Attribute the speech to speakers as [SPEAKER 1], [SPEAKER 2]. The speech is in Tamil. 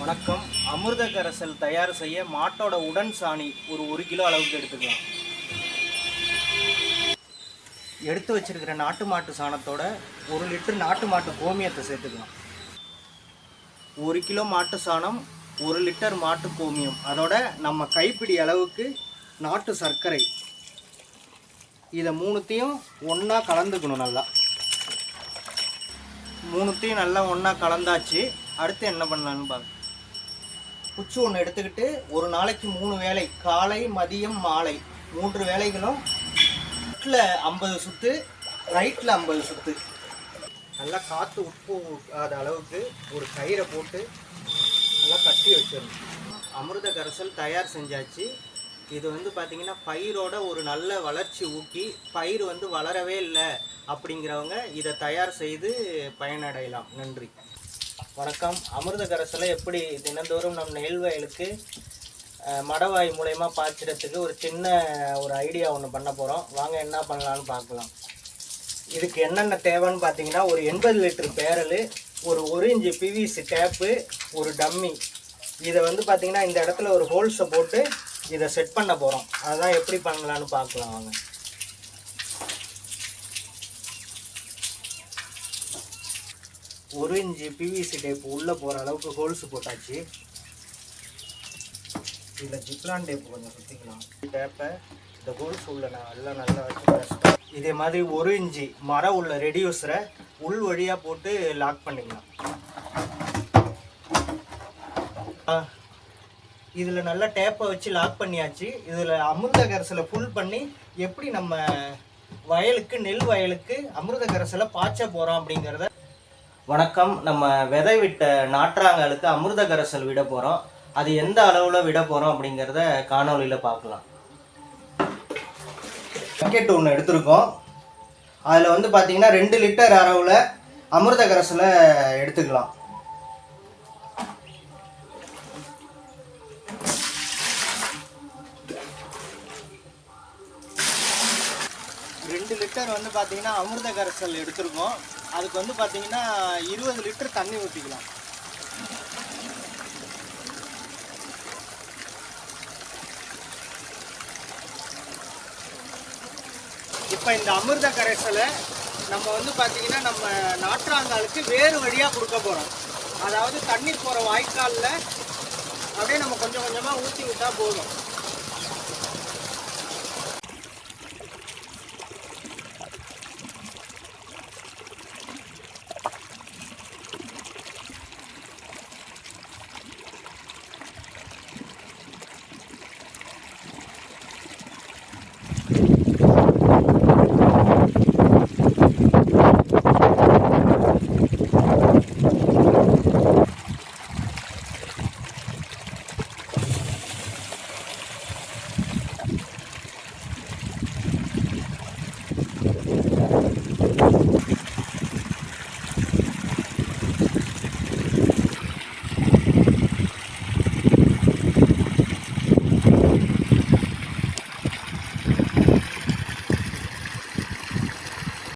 [SPEAKER 1] வணக்கம். அமிர்த கரைசல் தயார் செய்ய மாட்டோட உடன் சாணி ஒரு 1 கிலோ அளவுக்கு எடுத்துக்கலாம். எடுத்து வச்சிருக்கிற நாட்டு மாட்டு சாணத்தோட 1 லிட்டர் நாட்டு மாட்டு கோமியத்தை சேர்த்துக்கலாம். 1 கிலோ மாட்டு சாணம், 1 லிட்டர் மாட்டு கோமியம், அதோட நம்ம கைப்பிடி அளவுக்கு நாட்டு சர்க்கரை, இதை மூணுத்தையும் ஒன்றா கலந்துக்கணும். நல்லா ஒன்றா கலந்தாச்சு. அடுத்து என்ன பண்ணலான்னு பார்க்க, குச்சி ஒன்று எடுத்துக்கிட்டு ஒரு நாளைக்கு 3 வேளை, காலை மதியம் மாலை 3 வேளைகளும் லெஃப்டில் 50 சுற்று, ரைட்டில் 50 சுற்று, நல்லா காற்று உட்போகாத அளவுக்கு ஒரு கயிறை போட்டு நல்லா கட்டி வச்சிடணும். அமிர்த கரைசல் தயார் செஞ்சாச்சு. இது பார்த்திங்கன்னா பயிரோட ஒரு நல்ல வளர்ச்சி ஊக்கி, பயிர் வளரவே இல்லை அப்படிங்கிறவங்க இதை தயார் செய்து பயனடையலாம். நன்றி, வணக்கம். அமிர்த கரைசலை எப்படி தினந்தோறும் நம் நெல் வயலுக்கு மடவாய் மூலயமா பாய்ச்சறதுக்கு ஒரு சின்ன ஐடியா ஒன்று பண்ண போகிறோம். வாங்க என்ன பண்ணலான்னு பார்க்கலாம். இதுக்கு என்னென்ன தேவைன்னு பார்த்தீங்கன்னா, ஒரு 80 லிட்டர் பேரல், ஒரு 1 இன்ச்சு பிவிசி டேப்பு, ஒரு டம்மி. இதை பார்த்தீங்கன்னா இந்த இடத்துல ஒரு ஹோல்ஸை போட்டு இதை செட் பண்ண போகிறோம். அதுதான் எப்படி பண்ணலான்னு பார்க்கலாம் வாங்க. ஒரு இன்ச்சு பிவிசி டேப் உள்ளே போகிற அளவுக்கு ஹோல்ஸ் போட்டாச்சு. இதில் ஜிப்லான் டேப் கொஞ்சம் சுற்றிக்கலாம். டேப்பை இந்த ஹோல்ஸ் உள்ள நல்லா வச்சு இதே மாதிரி 1 இன்ச்சு மரம் உள்ள ரெடியூசரை உள் வழியாக போட்டு லாக் பண்ணிக்கலாம். இதில் நல்லா டேப்பை வச்சு லாக் பண்ணியாச்சு. இதில் அமிர்த கரைசலை ஃபுல் பண்ணி எப்படி நம்ம வயலுக்கு, நெல் வயலுக்கு அமிர்த கரைசலை பாய்ச்ச போகிறோம் அப்படிங்கிறத. வணக்கம். நம்ம விதை விட்ட நாற்றாங்களுக்கு அமிர்த கரைசல் விட போகிறோம். அது எந்த அளவில் விட போகிறோம் அப்படிங்கிறத காணொலியில் பார்க்கலாம். பக்கெட் ஒன்று எடுத்துருக்கோம். அதில் பார்த்தீங்கன்னா 2 லிட்டர் அளவில் அமிர்த கரைசலை எடுத்துக்கலாம். பார்த்தீங்கன்னா அமிர்த கரைசல் எடுத்துருக்கோம். அதுக்கு பார்த்தீங்கன்னா 20 லிட்டர் தண்ணி ஊற்றிக்கலாம். இப்போ இந்த அமிர்த கரைசலை நம்ம பார்த்தீங்கன்னா நம்ம நாற்றாங்காலுக்கு வேறு வழியாக கொடுக்க போகிறோம். அதாவது தண்ணி போகிற வாய்க்காலில் அப்படியே நம்ம கொஞ்சம் கொஞ்சமாக ஊற்றி விட்டால் போதும்.